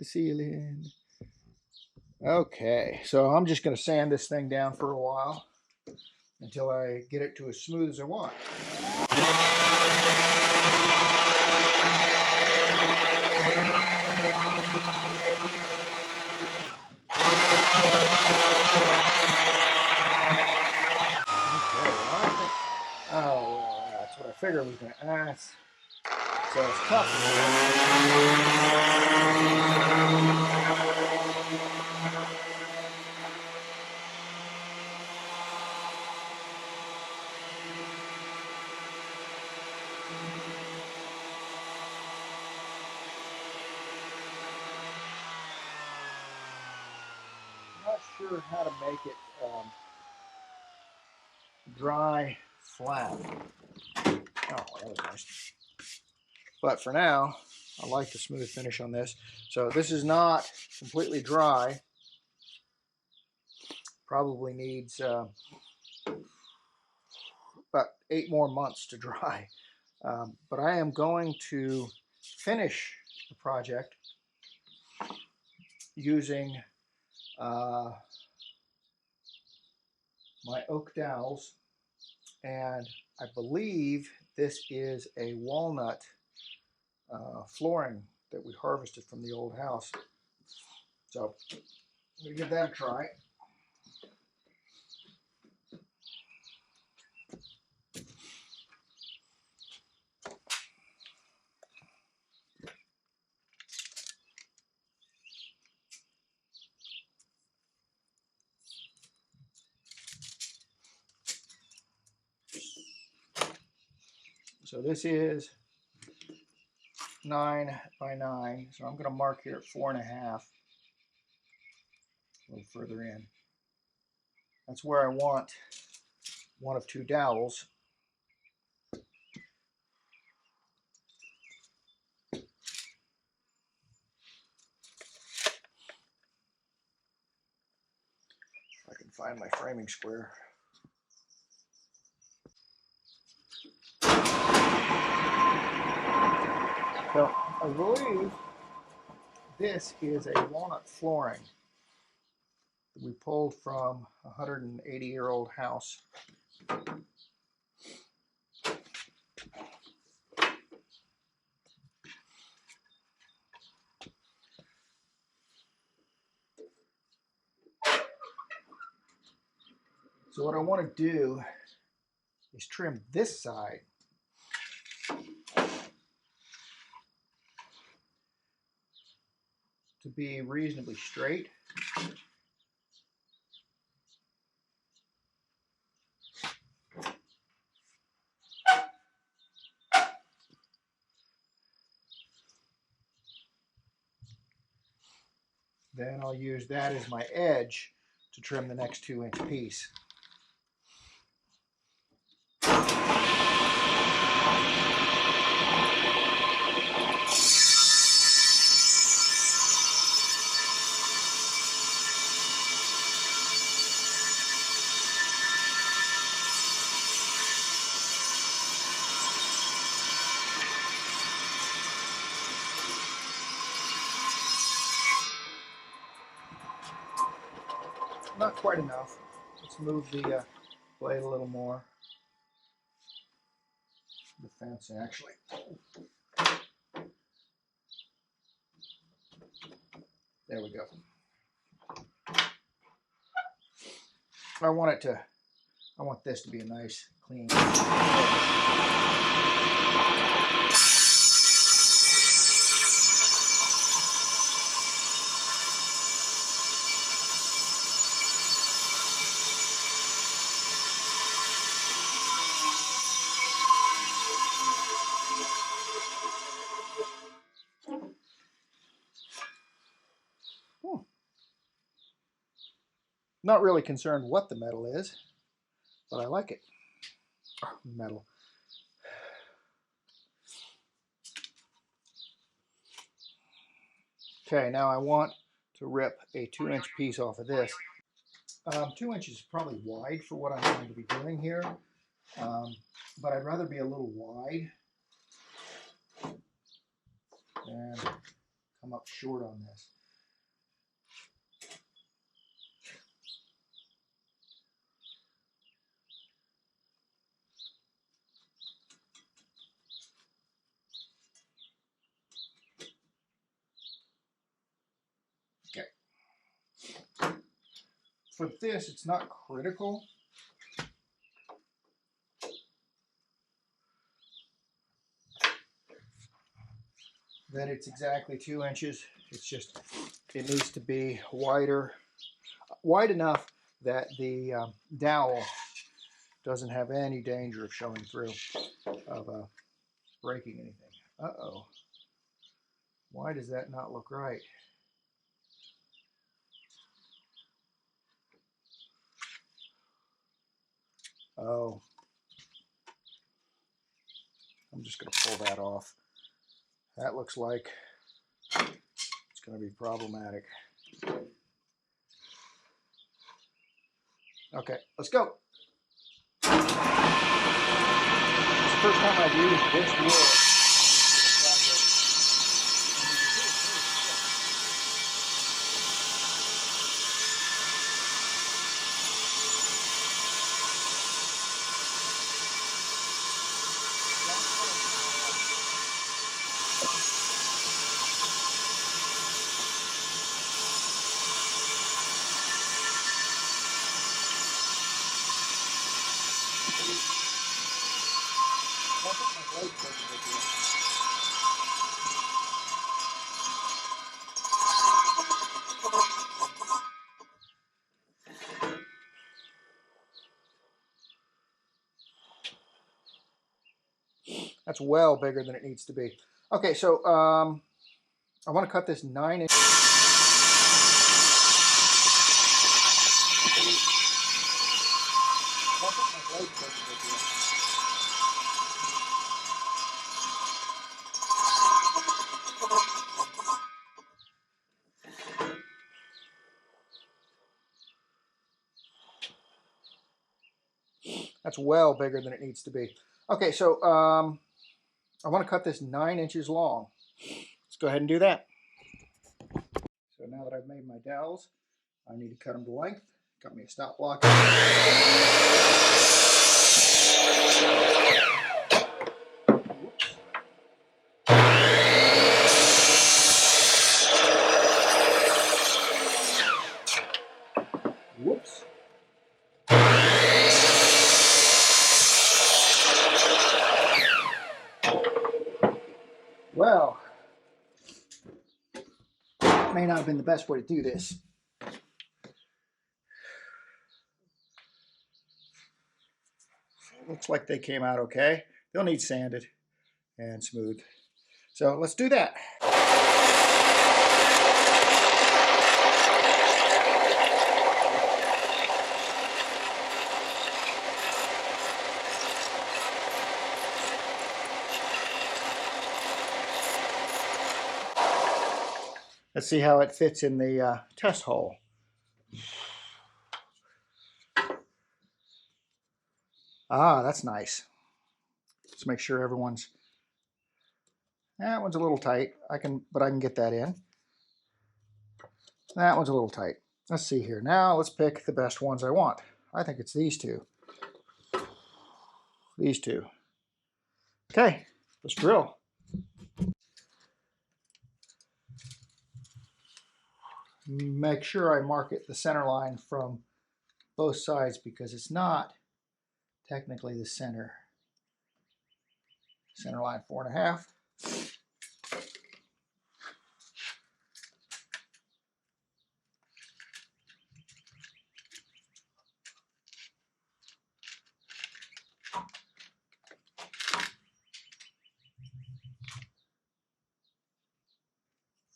the ceiling. Okay, so I'm just going to sand this thing down for a while until I get it to as smooth as I want. Oh, well, that's what I figured was going to ask. So it's tough. Not sure how to make it dry flat. Oh, that was nice. But for now, I like the smooth finish on this. So this is not completely dry. Probably needs about 8 more months to dry. But I am going to finish the project using my oak dowels, and I believe this is a walnut flooring that we harvested from the old house. So I'm going to give that a try. So this is 9 by 9. So I'm going to mark here at 4.5, a little further in. That's where I want one of 2 dowels. If I can find my framing square. So I believe this is a walnut flooring that we pulled from a 180-year-old house. So what I want to do is trim this side to be reasonably straight. Then I'll use that as my edge to trim the next 2-inch piece. Not quite enough. Let's move the blade a little more. The fence, actually. There we go. I want this to be a nice, clean. Not really concerned what the metal is, but I like it. Oh, metal. Okay, now I want to rip a 2-inch piece off of this. 2 inches is probably wide for what I'm going to be doing here, but I'd rather be a little wide than come up short on this. Okay. For this, it's not critical that it's exactly 2 inches. It's just, it needs to be wider, wide enough that the dowel doesn't have any danger of showing through, of breaking anything. Uh-oh. Why does that not look right? Oh. I'm just going to pull that off. That looks like it's going to be problematic. Okay, let's go. It's the first time I've used this wood. That's well bigger than it needs to be. Okay, so I want to cut this 9 inch. That's well bigger than it needs to be. Okay, so I want to cut this 9 inches long. Let's go ahead and do that. So now that I've made my dowels, I need to cut them to length. Got me a stop block. Whoops. Well, may not have been the best way to do this. Looks like they came out okay. They'll need sanded and smoothed. So let's do that. Let's see how it fits in the test hole. Ah, that's nice. Let's make sure everyone's. That one's a little tight. But I can get that in. That one's a little tight. Let's see here. Now let's pick the best ones I want. I think it's these two. These two. Okay, let's drill. Make sure I mark it the center line from both sides because it's not technically the center. Center line 4.5.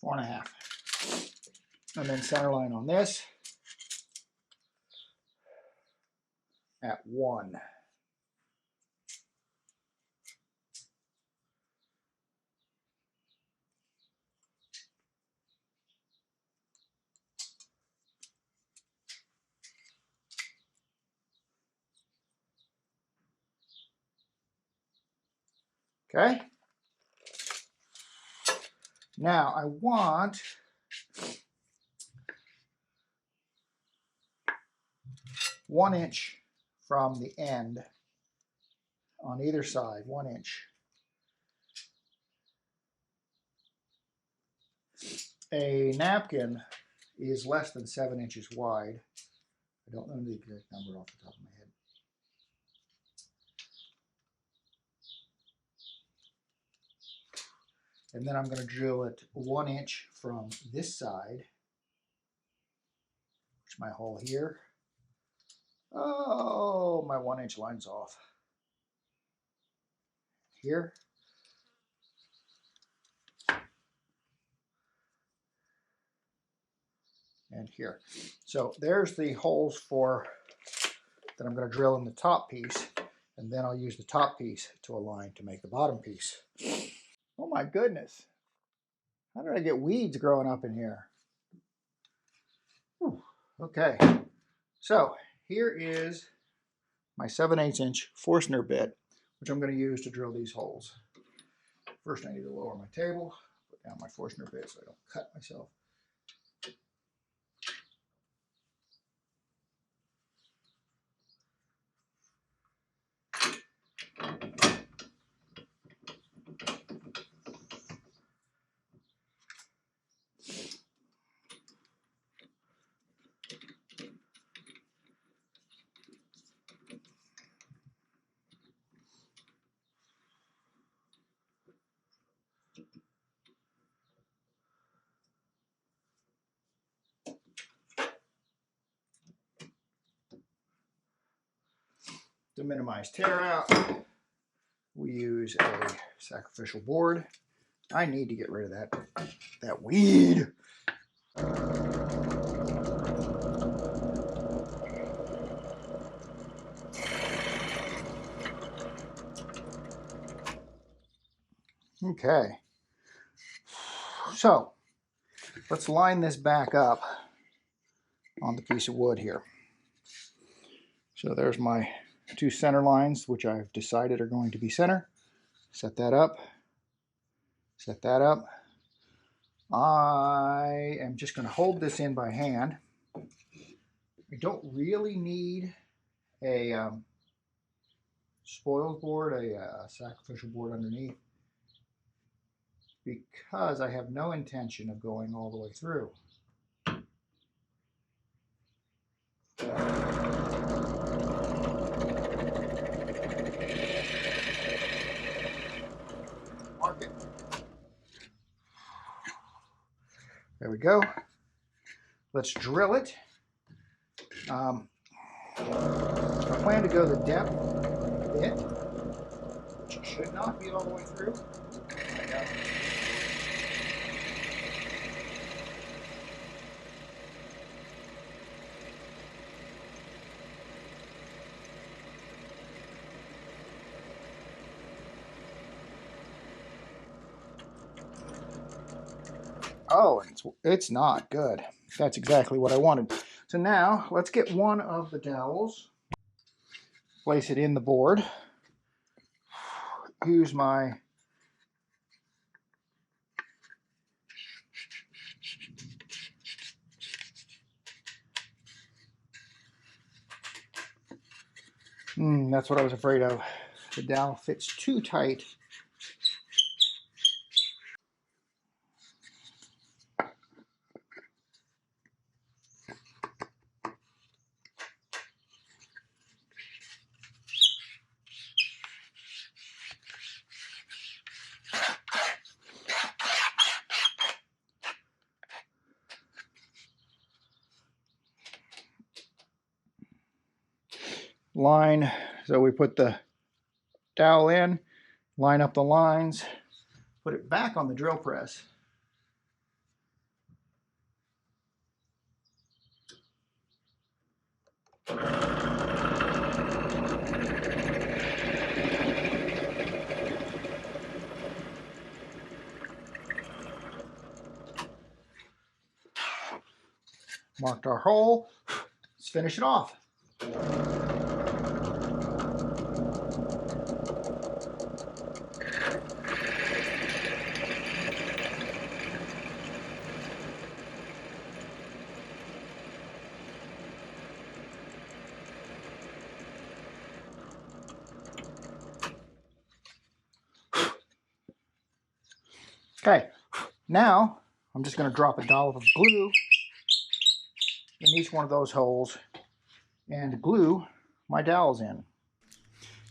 Four and a half. And then center line on this at 1. Okay. Now I want one inch from the end on either side, 1 inch. A napkin is less than 7 inches wide. I don't know the exact number off the top of my head. And then I'm going to drill it 1 inch from this side, which is my hole here. Oh, my 1 inch line's off. Here. And here. So there's the holes for that I'm going to drill in the top piece, and then I'll use the top piece to align to make the bottom piece. Oh my goodness. How did I get weeds growing up in here? Whew. Okay. So here is my 7/8 inch Forstner bit, which I'm going to use to drill these holes. First I need to lower my table, put down my Forstner bit so I don't cut myself. To minimize tear out, we use a sacrificial board. I need to get rid of that weed. Okay, so let's line this back up on the piece of wood here. So there's my two center lines, which I've decided are going to be center. Set that up. Set that up. I am just going to hold this in by hand. I don't really need a spoils board, a sacrificial board underneath, because I have no intention of going all the way through. Mark it. There we go. Let's drill it. I plan to go the depth a bit, which should not be all the way through. Oh, it's not good. That's exactly what I wanted. So now let's get one of the dowels, place it in the board, use my that's what I was afraid of. The dowel fits too tight. Line, so we put the dowel in, line up the lines, put it back on the drill press. Marked our hole. Let's finish it off. Okay, now I'm just going to drop a dollop of glue in each one of those holes and glue my dowels in.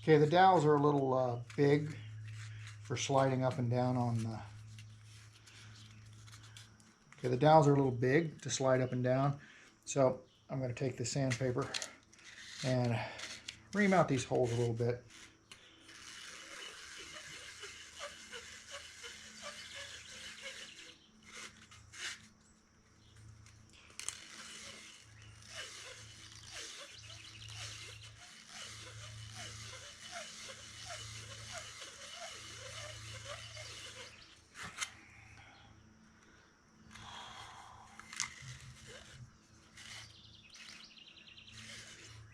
Okay, the dowels are a little big for sliding up and down on the... Okay, the dowels are a little big to slide up and down, so I'm going to take the sandpaper and ream out these holes a little bit.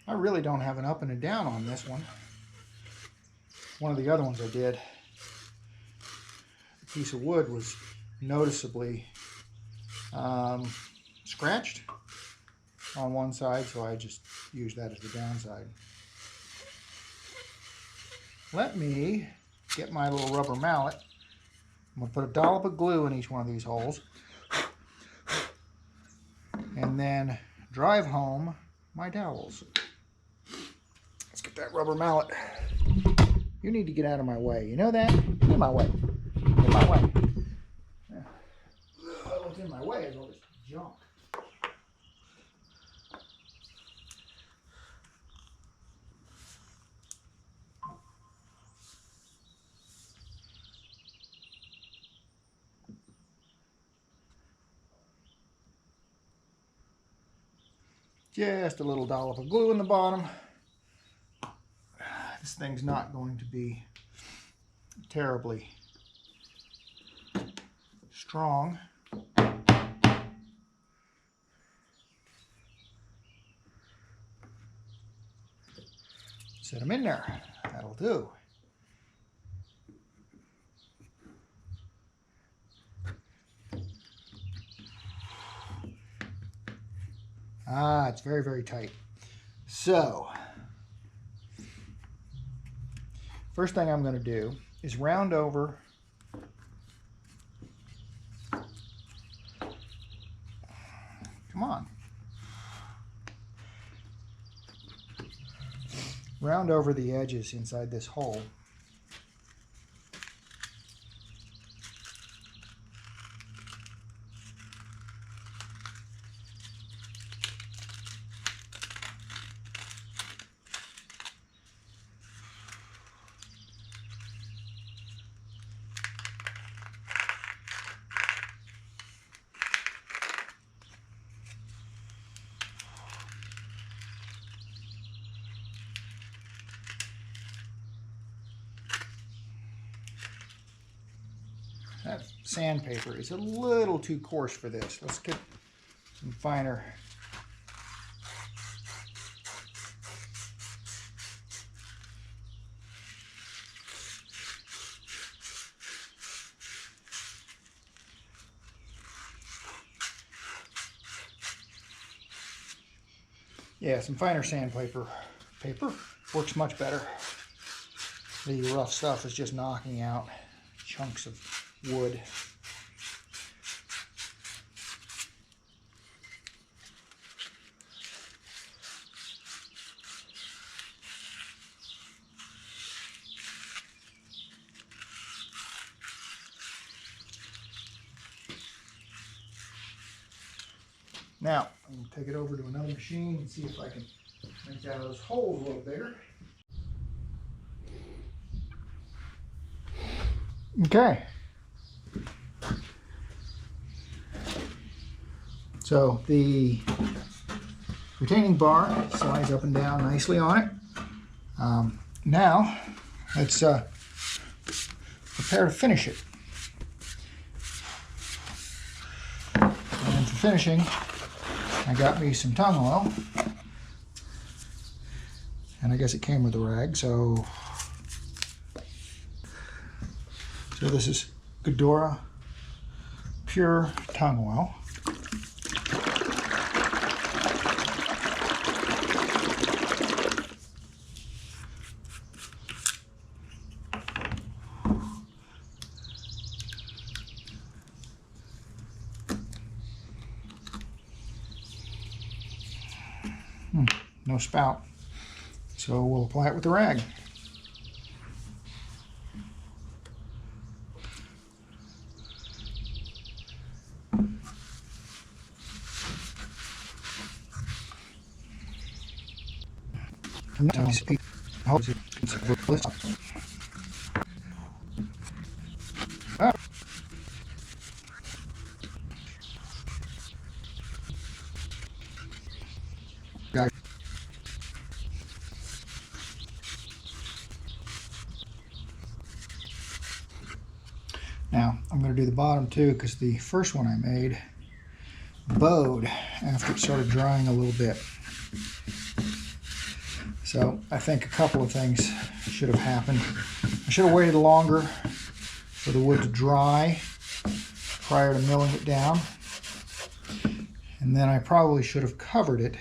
I really don't have an up and a down on this one. One of the other ones I did, the piece of wood was noticeably scratched on one side, so I just used that as the downside. Let me get my little rubber mallet. I'm going to put a dollop of glue in each one of these holes and then drive home my dowels. Let's get that rubber mallet. You need to get out of my way. You know that? Get in my way. Get in my way. Yeah. What's in my way is all this junk. Just a little dollop of glue in the bottom. This thing's not going to be terribly strong. Set them in there. That'll do. It's very, very tight. So, first thing I'm going to do is round over come on. Round over the edges inside this hole. That sandpaper is a little too coarse for this. Let's get some finer. Yeah, some finer sandpaper works much better. The rough stuff is just knocking out chunks of wood. Now, I'm going to take it over to another machine and see if I can make those holes a little bigger. Okay. So the retaining bar slides up and down nicely on it. Now, let's prepare to finish it. And for finishing, I got me some tung oil. And I guess it came with a rag, so this is Goodora Pure Tung Oil. no spout. So we'll apply it with the rag. Now I'm going to do the bottom too, because the first one I made bowed after it started drying a little bit. So I think a couple of things should have happened. I should have waited longer for the wood to dry prior to milling it down. And then I probably should have covered it,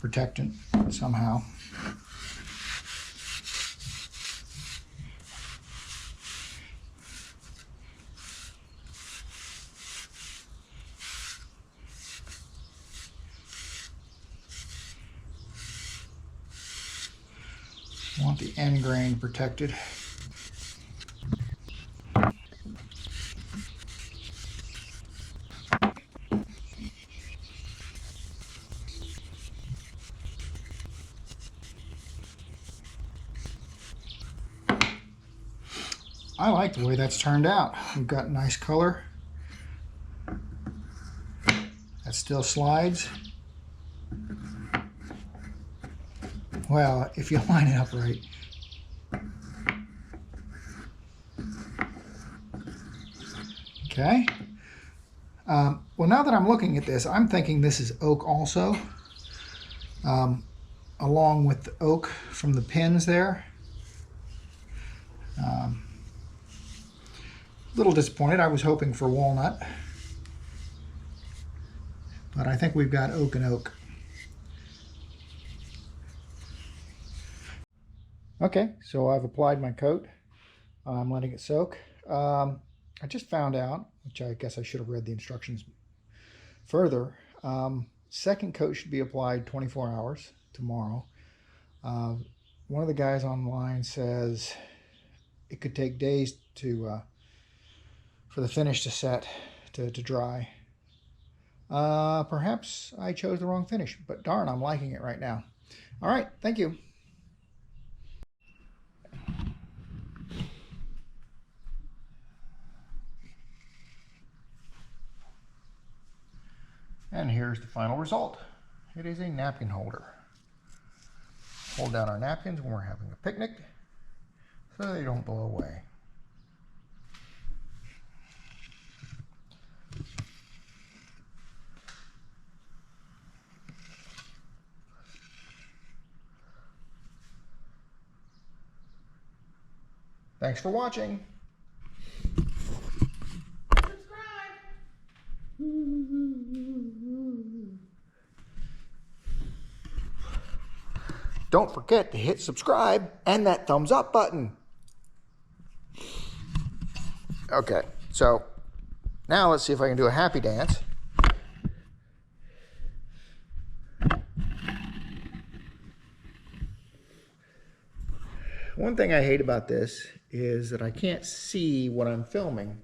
protected somehow. Want the end grain protected. I like the way that's turned out. We've got nice color. That still slides. Well, if you line it up right. Okay. Well, now that I'm looking at this, I'm thinking this is oak also, along with the oak from the pins there. A little disappointed. I was hoping for walnut, but I think we've got oak and oak. Okay, so I've applied my coat. I'm letting it soak. I just found out, which I guess I should have read the instructions further. Second coat should be applied 24 hours tomorrow. One of the guys online says it could take days to for the finish to set, to dry. Perhaps I chose the wrong finish, but darn, I'm liking it right now. All right, thank you. And here's the final result. It is a napkin holder. Hold down our napkins when we're having a picnic so they don't blow away. Thanks for watching. Don't forget to hit subscribe and that thumbs up button. Okay, so now let's see if I can do a happy dance. One thing I hate about this is that I can't see what I'm filming.